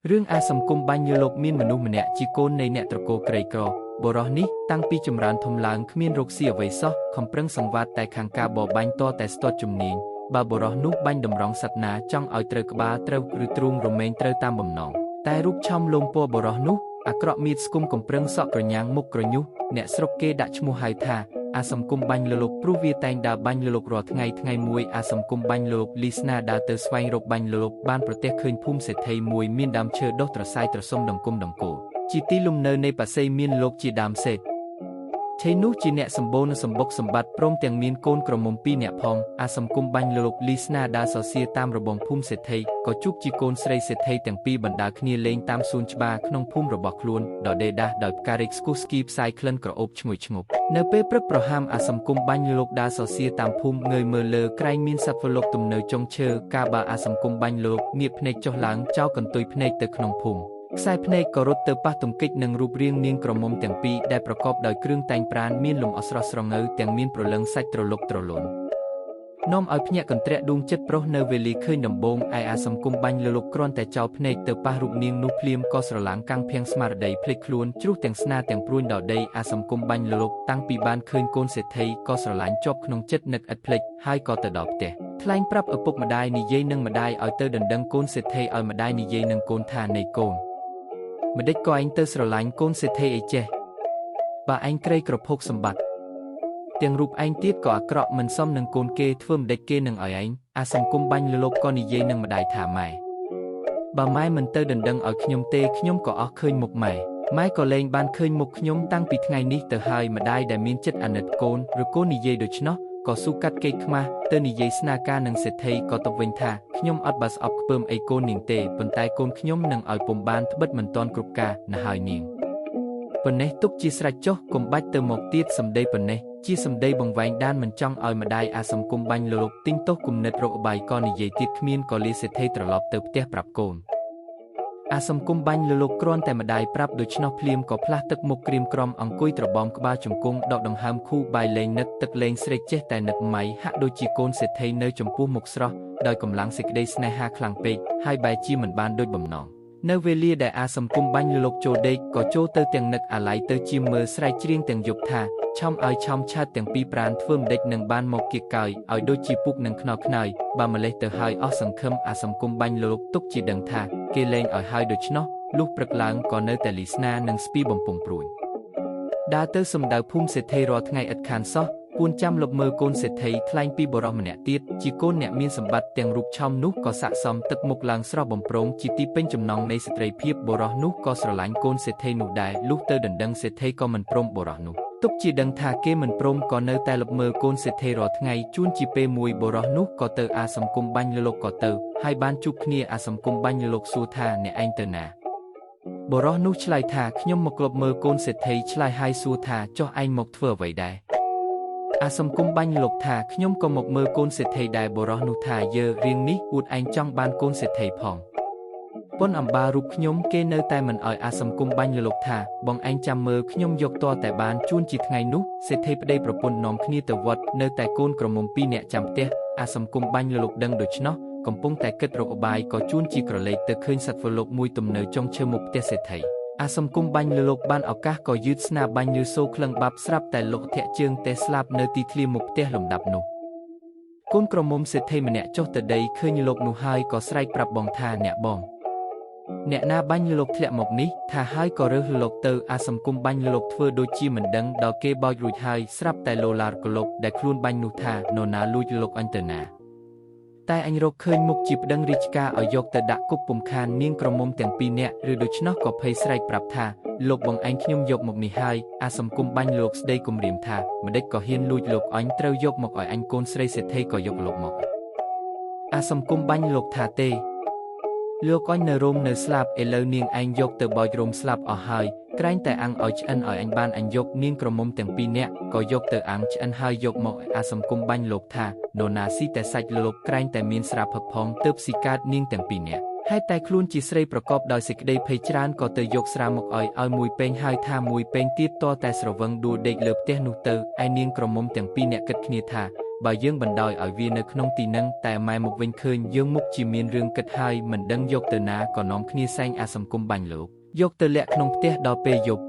រឿងអាសង្គមបាញ់លើលោកមានមនុស្សម្នាក់ជាកូននៃអ្នកត្រកូលក្រីក្របុរសនេះតាំងពីចម្រើនធំឡើងគ្មានរកស៊ីអ្វីសោះខំប្រឹងសង្វាតតែខាងការបបាញ់តតែស្ទាត់ជំនាញបើបុរសនោះបាញ់តម្រង់សត្វណាចង់ឲ្យត្រូវក្បាលត្រូវឬទ្រូងរមែងត្រូវតាមបំណងតែរូបឆោមលងពណ៌បុរសនោះអាក្រក់មៀតស្គុំកំប្រឹងសក់ក្រញាំងមុខក្រញុះអ្នកស្រុកគេដាក់ឈ្មោះហៅថាអាសង្គមបាញ់លើលោកព្រោះវាតែងដើរបាញ់លើលោករាល់ថ្ងៃមួយអាសង្គមបាញ់លើលោកលីស្នាដើរទៅស្វែងរកបាញ់លើលោកបានប្រទះឃើញភូមិសេដ្ឋីមួយមានដើមឈើដុះត្រសាយត្រសុំដង្គមដង្គោលជាទីលំនៅនៃបក្សីមានលោកជាដើមសេដ្ឋឆេនោះជាអ្នកសម្បូរនិងសម្បុកសម្បត្តិព្រមទាំងមានកូនក្រមុំ2នាក់ផងអាសង្គមបាញ់លើលោកលីស្នាដើរសរសៀរតាមរបងភូមិសេដ្ឋីក៏ជួបជាកូនស្រីសេដ្ឋីទាំងពីរបណ្ដាគ្នាលេងតាមសួនច្បារក្នុងភូមិរបស់ខ្លួនដដេដាស់ដោយផ្ការិចស្គុះស្គីផ្សាយក្លិនក្រអូបឈ្ងុយឈ្ងប់នៅពេលព្រឹកប្រហាមអាសង្គមបាញ់លើលោកដើរសរសៀរតាមភូមិងើយមើលលើក្រែងមានសត្វវលុកទំនៅចុងឈើកាលបើអាសង្គមបាញ់លោកងាកភ្នែកចុះឡើងចោលកន្ទុយភ្នែកទៅក្នុងភូមិខ្សែភ្នែកក៏រត់ទៅប៉ះទង្គិចនឹងរូបរាងនាងក្រមុំទាំងពីរដែលប្រកបដោយគ្រឿងតែងប្រានមានលំអស្រស់ស្រងើទាំងមានព្រលឹងសាច់ត្រលុកត្រលន់នាំឲ្យភ្ញាក់កន្ទ្រាក់ដួងចិត្តប្រុសនៅវេលាឃើញដំបងឯអាសង្គមបាញ់លើលោកគ្រាន់តែចោលភ្នែកទៅប៉ះរូបនាងនោះភ្លាមក៏ស្រឡាំងកាំងភាំងស្មារតីភ្លេចខ្លួនជ្រុះទាំងស្នាទាំងព្រួញដល់ដីអាសង្គមបាញ់លើលោកតាំងពីបានឃើញកូនសេដ្ឋីក៏ស្រឡាញ់ជាប់ក្នុងចិត្តនឹកឥតភ្លេចហើយក៏ទៅដល់ផ្ទះថ្លែងប្រាប់ឪពុកម្ដាយនិយាយនឹងម្ដាយឲ្យទៅដណ្ដឹងកូនសេដ្ឋីឲ្យម្ដាយនិយាយនឹងកូនថានៃកូនម្ដេចក៏ឯងទៅស្រឡាញ់កូនសេដ្ឋីអីចេះបើឯងក្រីក្រភោគសម្បត្តិទាំងរូបឯងទៀតក៏អាក្រក់មិនសមនឹងកូនគេធ្វើម្ដេចគេនឹងឲ្យឯងអាសង្គមបាញ់លើលោកក៏និយាយនឹងម្ដាយថាម៉ែបើម៉ែមិនទៅដណ្ដឹងឲ្យខ្ញុំទេខ្ញុំក៏អស់ឃើញមុខម៉ែក៏លែងបានឃើញមុខខ្ញុំតាំងពីថ្ងៃនេះទៅហើយម្ដាយដែលមានចិត្តអាណិតកូនឬកូននិយាយដូច្នោះក៏ស៊ូកាត់កេកខ្មាស់ទៅនិយាយស្នាការនឹងសេដ្ឋីក៏ទៅវិញថាខ្ញុំអត់បាស្អប់ខ្ពើមអីកូននាងទេប៉ុន្តែកូនខ្ញុំនឹងឲ្យពុំបានត្បិតមិនទាន់គ្រប់ការណាហើយនាងប៉ុណ្ណេះទុកជាស្រេចចុះកុំបាច់ទៅមកទៀតសម្ដីប៉ុណ្ណេះជាសម្ដីបង្វែងដានមិនចង់ឲ្យម្ដាយអាសង្គមបាញ់លោកទិញទោសគុណិតរកបាយក៏និយាយទៀតគ្មានក៏លាសេដ្ឋីត្រឡប់ទៅផ្ទះប្រាប់កូនអាសង្គមបាញ់លើលោកគ្រាន់តែម្ដាយប្រាប់ដូច្នោះភ្លាមក៏ផ្លាស់ទឹកមុខក្រៀមក្រំអង្គុយត្របំក្បាលជង្គង់ដកដង្ហើមខូបាយលេងនឹកទឹកលេងស្រេកចេះតែនឹកម៉ៃហាក់ដូចជាកូនសេដ្ឋីនៅចំពោះមុខស្រស់ដោយកម្លាំងសេចក្តីស្នេហាខ្លាំងពេកហើយបែរជាមិនបានដូចបំណងនៅវេលាដែលអាសង្គមបាញ់លើលោកចូលដេកក៏ចូលទៅទាំងនឹកអាឡ័យទៅជាមើលស្រែកច្រៀងទាំងយប់ថាឆំឲ្យឆំឆាត់ទាំងពីរប្រានធ្វើម្ដេចនឹងបានមកគៀកកោយឲ្យដូចជាពុកនឹងខ្នល់ខ្នើយបើម្លេះទៅហើយអស់សង្ឃឹមអាសង្គមបាញ់លោកទុកជាដឹងថាគេលែងឲ្យហើយដូច្នោះលុះព្រឹកឡើងក៏នៅតែលីស្នានិងស្ពីបំពង់ព្រួយដើរទៅសំដៅភូមិសេដ្ឋីរាល់ថ្ងៃឥតខានសោះពួនចាំលបមើលកូនសេដ្ឋីថ្លែងពីបុរសម្នាក់ទៀតជាកូនអ្នកមានសម្បត្តិទាំងរូបឆោមនោះក៏ស័ក្តិសមទឹកមុខឡើងស្រស់បំព្រងជាទីពេញចំណងនៃស្ត្រីភាពបុរសនោះក៏ស្រឡាញ់កូនសេដ្ឋីនោះដែរលុះទៅដណ្ដឹងសេដ្ឋីក៏មិនព្រមបុរសនោះទុកជាដឹងថាគេមិនព្រមក៏នៅតែលបមើលកូនសេដ្ឋីរាល់ថ្ងៃជួនជាពេលមួយបុរសនោះក៏ទៅអាសង្គមបាញ់លើលោកក៏ទៅហើយបានជួបគ្នាអាសង្គមបាញ់លើលោកសួរថាអ្នកឯងទៅណាបុរសនោះឆ្លើយថាខ្ញុំមកលបមើលកូនសេដ្ឋីឆ្លើយហើយសួរថាចុះឯងមកធ្វើអ្វីដែរអាសង្គមបាញ់លោកថាខ្ញុំក៏មកមើលកូនសេដ្ឋីដែរបុរសនោះថាយើរៀងនេះអួតឯងចង់បានកូនសេដ្ឋីផងប៉ុនអំបារូបខ្ញុំគេនៅតែមិនអោយអាសង្គមបាញ់លោកថាបងឯងចាំមើលខ្ញុំយកតតែបានជួនជាថ្ងៃនោះសេដ្ឋីប្តីប្រពន្ធនាំគ្នាទៅវត្តនៅតែកូនក្រមុំ2នាក់ចាំផ្ទះអាសង្គមបាញ់លោកដឹងដូច្នោះកំពុងតែគិតរកឧបាយក៏ជួនជាក្រឡេកទៅឃើញសត្វវលុកមួយទំនៅចុងឈើមុខផ្ទះសេដ្ឋីអាសង្គមបាញ់លោកបានឱកាសក៏យឺតស្នាបាញ់សូក្លឹងបាប់ស្រាប់តែលោកធាក់ជើងទេស្លាប់នៅទីធ្លាមុខផ្ទះលំដាប់នោះកូនក្រមុំសេដ្ឋីម្នាក់ចុះទៅដីឃើញលោកនោះហើយក៏ស្រែកប្រាប់បងថាអ្នកបងអ្នកណាបាញ់លោកធ្លាក់មកនេះថាហើយក៏រើសលោកទៅអាសង្គមបាញ់លោកធ្វើដូចជាមិនដឹងដល់គេបោចរួចហើយស្រាប់តែលោឡារកលោកដែលខ្លួនបាញ់នោះថានរណាលួចលោកអញទៅណាតែអញរកឃើញមុខជាប្តឹងរាជការឲ្យយកទៅដាក់គុកពុំខាននាងក្រមុំទាំងពីរនាក់ឬដូច្នោះក៏ភ័យស្រែកប្រាប់ថាលោកបងឯងខ្ញុំយកមកនេះហើយអាសង្គមបាញ់លោកស្ដីគំរាមថាម្ដេចក៏ហ៊ានលួចលោកអញត្រូវយកមកឲ្យអញកូនស្រីសេដ្ឋីក៏យកលោកមកអាសង្គមបាញ់លោកថាទេលោកអញនៅរោមនៅស្លាប់ឥឡូវនាងឯងយកទៅបោចរោមស្លាប់អស់ហើយក្រែងតែអាំងឲ្យឆ្អិនឲ្យអញបានអញយកនាងក្រមុំទាំងពីរនាក់ក៏យកទៅអាំងឆ្អិនហើយយកមកអាសង្គមបាញ់លោកថានរណាស៊ីតែសាច់លោកក្រែងតែមានស្រាផឹកផងទើបស៊ីកើតនាងទាំងពីរនាក់ហើយតែខ្លួនជាស្រីប្រកបដោយសេចក្តីភ័យច្រើនក៏ទៅយកស្រាមកឲ្យមួយពេងហើយថាមួយពេងទៀតតតែស្រវឹងដួលដេកលើផ្ទះនោះទៅឯនាងក្រមុំទាំងពីរនាក់គិតគ្នាថា បើយើងបណ្ដោយឲ្យវានៅក្នុងទីនឹងតែម៉ែមកវិញឃើញយើងមុខជាមានរឿងគិតហើយមិនដឹងយកទៅណាក៏នាំគ្នាសែងអាសង្គមបាញ់លោកយកទៅលាក់ក្នុងផ្ទះដល់ពេលយប់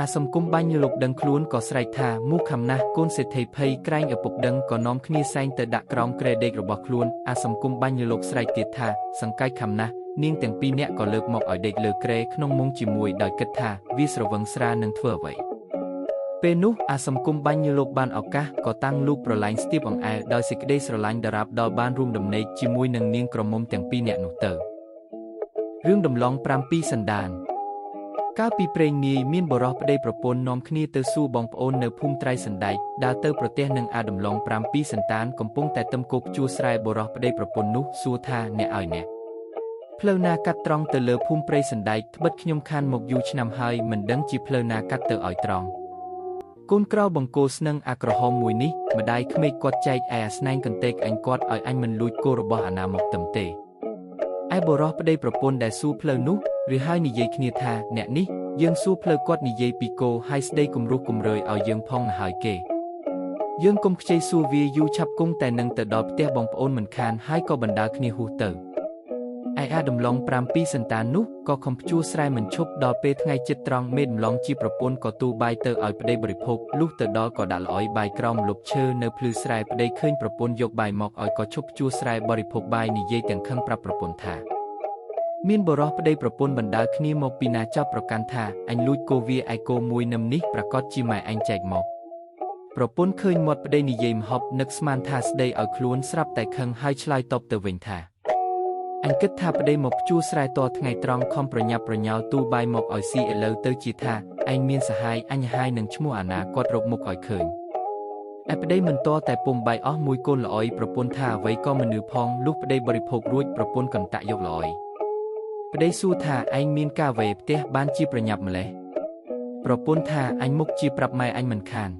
អាសង្គមបាញ់លោកដឹងខ្លួនក៏ស្រែកថាមូខំណាស់កូនសេដ្ឋីភ័យក្រែងឪពុកដឹងក៏នាំគ្នាសែងទៅដាក់ក្រោមក្រែដេករបស់ខ្លួនអាសង្គមបាញ់លោកស្រែកទៀតថាសង្កែកខំណាស់នាងទាំងពីរនាក់ក៏លើកមកឲ្យដេកលើក្រែក្នុងមុងជាមួយដោយគិតថាវាស្រវឹងស្រានឹងធ្វើអ្វីពេលនោះអាសង្គមបាញ់លោកបានឱកាសក៏តាំងលូកប្រឡាញ់ស្ទាបអង្អែលដោយសេចក្តីស្រឡាញ់ដរាបដល់បានរួមដំណេកជាមួយនឹងនាងក្រមុំទាំងពីរនាក់នោះទៅរឿងដំឡង7ពីសន្តានកាលពីព្រេងនាយមានបរិះប្តីប្រពន្ធនាំគ្នាទៅសួរបងប្អូននៅភូមិត្រៃសណ្ដែកដើរទៅប្រទះនឹងអាដំឡង7ពីសន្តានកំពុងតែទឹមគោកជួស្រែបរិះប្តីប្រពន្ធនោះសួរថាអ្នកឲ្យអ្នកផ្លូវណាកាត់ត្រង់ទៅលើភូមិព្រៃសណ្ដែកត្បិតខ្ញុំខានមកយូរឆ្នាំហើយមិនដឹងជាផ្លូវណាកាត់ទៅឲ្យត្រង់កូនក្របង្គោលស្នឹងអាក្រហមមួយនេះម្ដាយក្មេកគាត់ចែកឯអាស្នែងកន្ទេកអញគាត់ឲ្យអញមិនលួចគោរបស់អាណាមកទឹមទេឯបរិះប្តីប្រពន្ធដែលសួរផ្លូវនោះឬហើយនិយាយគ្នាថាអ្នកនេះយើងសួរផ្លូវគាត់និយាយពីគោហើយស្ដីគំរោះគំរើយឲ្យយើងផងណាហើយគេយើងកុំខ្ចីសួរវាយូរឆាប់គង់តែនឹងទៅដល់ផ្ទះបងប្អូនមិនខានហើយក៏បណ្ដាលគ្នាហួសទៅឯអាដំឡង7ពីសន្តាននោះក៏ខំព្យួរស្រែមិនឈប់ដល់ពេលថ្ងៃជិតត្រង់មេដំឡងជាប្រពន្ធក៏ទូបាយទៅឲ្យប្តីបរិភោគលុះទៅដល់ក៏ដាក់ល្អយបាយក្រោមលប់ឈើនៅភ្លឺស្រែប្តីឃើញប្រពន្ធយកបាយមកឲ្យក៏ឈប់ព្យួរស្រែបរិភោគបាយនិយាយទាំងខឹងប្រាប់ប្រពន្ធថាមានបរិះប្តីប្រពន្ធបណ្ដាលគ្នាមកពីណាចោទប្រកាន់ថាអញលួចគោវាឯគោមួយនឹមនេះប្រកាសជាម៉ែអញចែកមកប្រពន្ធឃើញមាត់ប្តីនិយាយម្ហប់នឹកស្មានថាស្ដីឲ្យខ្លួនស្រាប់តែខឹងហើយឆ្លើយតបទៅវិញថាអញគិតថាប្តីមកព្យួរស្រែតថ្ងៃត្រង់ខំប្រញាប់ប្រញោលទូបាយមកឲ្យស៊ីឥឡូវទៅជាថាឯងមានសហាយអញហាយនឹងឈ្មោះអាណាគាត់រកមុខឲ្យឃើញឯប្តីមិនតតែពុំបាយអស់មួយកូនល្អយប្រពន្ធថាអ្វីក៏មិននឿផងលុះប្តីបរិភោគរួចប្រពន្ធកន្តាក់យកល្អយប្តីសួរថាឯងមានការអ្វីផ្ទះបានជាប្រញាប់ម្លេះប្រពន្ធថាអញមុខជាប្រាប់ម៉ែអញមិនខាន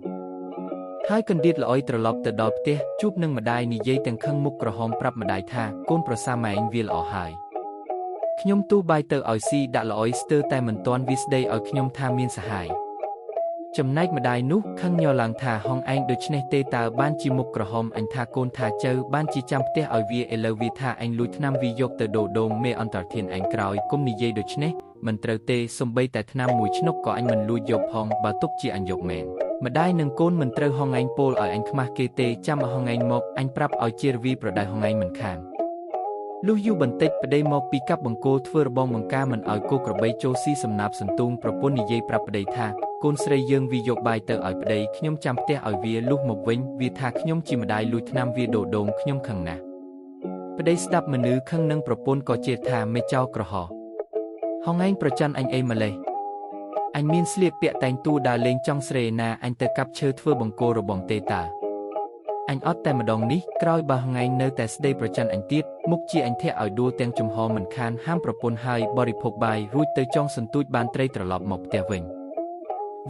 ហើយកណ្ដៀតល្អយត្រឡប់ទៅដល់ផ្ទះជួបនឹងម្ដាយនិយាយទាំងខឹងមុខក្រហមប្រាប់ម្ដាយថាកូនប្រសាម៉ែអញវាល្អហើយខ្ញុំទូបាយទៅឲ្យស៊ីដាក់ល្អយស្ទើរតែមិនទាន់វាស្ដីឲ្យខ្ញុំថាមានសហាយចំណែកម្ដាយនោះខឹងញ័រឡើងថាហងឯងដូច្នេះទេតើបានជាមុខក្រហមអញថាកូនថាចៅបានជាចាំផ្ទះឲ្យវាឥឡូវវាថាអញលួចថ្នាំវាយកទៅដូរដងមេអន្តរធានឯងក្រោយគុំនិយាយដូច្នេះមិនត្រូវទេសំបីតែថ្នាំមួយឆ្នុកក៏អញមិនលួចយកផងបើទុកជាអញយកមែនម្ដាយនឹងកូនមិនត្រូវហងឯងពោលឲ្យអញខ្មាស់គេទេចាំហងឯងមកអញប្រាប់ឲ្យជារវីប្រដៅហងឯងមិនខានលុះយូរបន្តិចប្តីមកពីកាប់បង្គោលធ្វើរបងបង្ការមិនឲ្យគោក្របីចូលស៊ីសំណាបសន្ទូងប្រពន្ធនិយាយប្រាប់ប្តីថាកូនស្រីយើងវាយកបាយទៅឲ្យប្តីខ្ញុំចាំផ្ទះឲ្យវាលុះមកវិញវាថាខ្ញុំជាម្ដាយលួចថ្នាំវាដូរដងខ្ញុំខឹងណាស់ប្តីស្ដាប់មនុស្សខឹងនឹងប្រពន្ធក៏ជេរថាមេចោក្រហោហងឯងប្រច័ណ្ឌអញអីម្លេះអញមានស្លៀកពាក់តែងទូដើរលេងចង់ស្រេណាអញទៅកាប់ឈើធ្វើបង្គោលរបងទេតើអញអត់តែម្ដងនេះក្រោយបើហងៃនៅតែស្ដីប្រច័ណ្ឌអញទៀតមុខជាអញធាក់ឲ្យដួលទាំងចំហមិនខានហាមប្រពន្ធហើយបរិភោគបាយរួចទៅចង់សន្ទូចបានត្រីត្រឡប់មកផ្ទះវិញ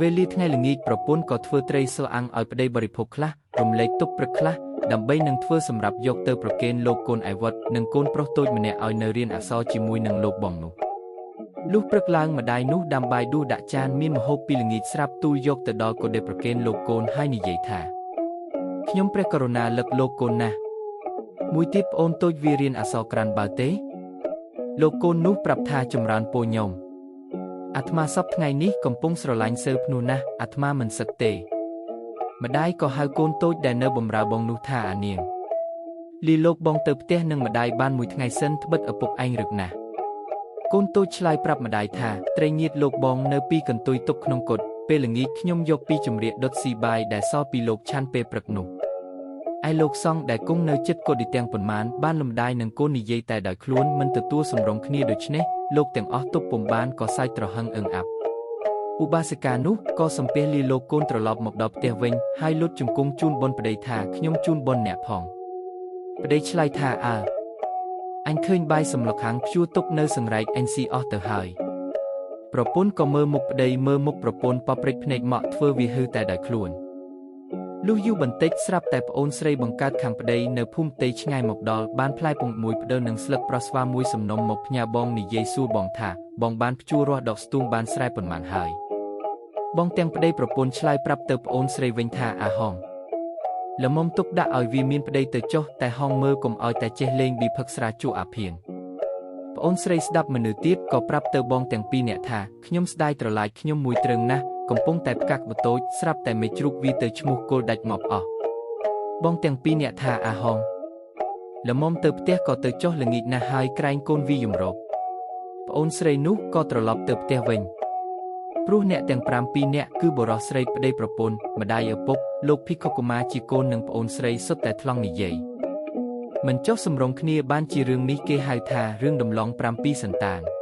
វេលាថ្ងៃល្ងាចប្រពន្ធក៏ធ្វើត្រីសអាំងឲ្យប្តីបរិភោគខ្លះរំលែកទុកព្រឹកខ្លះដើម្បីនឹងធ្វើសម្រាប់យកទៅប្រគេនលោកកូនឯវត្តនិងកូនប្រុសតូចម្នាក់ឲ្យនៅរៀនអក្សរជាមួយនឹងលោកបងនោះលុះព្រឹកឡើងម្ដាយនោះដាំបាយដួសដាក់ចានមានម្ហូបពីល្ងាចស្រាប់ទូលយកទៅដល់កូនដែលប្រគេនលោកកូនហើយនិយាយថាខ្ញុំព្រះករុណាលឹកលោកកូនណាស់មួយទៀតប្អូនតូចវារៀនអក្សរក្រានបើទេលោកកូននោះប្រាប់ថាចម្រើនពរញោមអាត្មាសពថ្ងៃនេះកំពុងស្រឡាញ់សើភ្នោះណាស់អាត្មាមិនសឹកទេម្ដាយក៏ហៅកូនតូចដែលនៅបម្រើបងនោះថាអានាងលីលោកបងទៅផ្ទះនឹងម្ដាយបានមួយថ្ងៃសិនត្បិតឪពុកឯងរឹកណាស់កូនតូចឆ្លើយប្រាប់ម្ដាយថាត្រីញៀតលោកបងនៅពីកន្ទុយទុកក្នុងកុដពេលល្ងាចខ្ញុំយកពីចម្រៀកដុតស៊ីបាយដែលសល់ពីលោកឆាន់ពេលព្រឹកនោះឯលោកសង្ឃដែលគង់នៅជិតកុដទាំងប៉ុន្មានបានលំដាយនឹងកូននិយាយតែដោយខ្លួនមិនទទួលសម្រងគ្នាដូច្នេះលោកទាំងអស់ទប់ពុំបានក៏សើចត្រហឹងអឹងអាប់ឧបាសិកានោះក៏សំពះលាលោកកូនត្រឡប់មកដល់ផ្ទះវិញហើយលុតជង្គង់ជូនបុណ្យប្តីថាខ្ញុំជូនបុណ្យអ្នកផងប្តីឆ្លើយថាអញឃើញបាយសម្លឹកខាងព្យួរទុកនៅសង្រែកអញស៊ីអស់ទៅហើយប្រពន្ធក៏មើលមុខប្តីមើលមុខប្រពន្ធប៉ព្រិចភ្នែកម៉ក់ធ្វើវាហឺតែដោយខ្លួនលុះយូរបន្តិចស្រាប់តែប្អូនស្រីបង្កើតខាងប្តីនៅភូមិផ្ទៃឆ្ងាយមកដល់បានផ្លែពងមួយផ្ដិលនឹងស្លឹកប្រស្វាមួយសំណុំមកផ្ញើបងនិយាយសួរបងថាបងបានព្យួររាស់ដកស្ទូងបានស្រែប៉ុន្មានហើយបងទាំងប្តីប្រពន្ធឆ្លើយប្រាប់ទៅប្អូនស្រីវិញថាអាហង ល្មមទុកដាក់ឲ្យវាមានប្តីទៅចុះតែហងមើលកុំឲ្យតែចេះលេងប៊ីផឹកស្រាជក់អាភៀងប្អូនស្រីស្ដាប់មនុស្សទៀតក៏ប្រាប់ទៅបងទាំងពីរនាក់ថាខ្ញុំស្ដាយត្រឡាចខ្ញុំមួយត្រឹងណាស់កំពុងតែផ្កាក់បតូចស្រាប់តែមេជ្រូកវាទៅឈ្មោះគោលដាច់មកអស់បងទាំងពីរនាក់ថាអាហងល្មមទៅផ្ទះក៏ទៅចុះល្ងាចណាស់ហើយក្រែងកូនវាយំរកប្អូនស្រីនោះក៏ត្រឡប់ទៅផ្ទះវិញព្រោះអ្នកទាំង7នាក់គឺបុរសស្រីប្តីប្រពន្ធម្ដាយឪពុកលោកភិក្ខុកុមារជាកូននិងប្អូនស្រីសុទ្ធតែថ្លង់និយាយមិនចុះសម្រុងគ្នាបានជារឿងនេះគេហៅថារឿងដំឡង7សន្តាន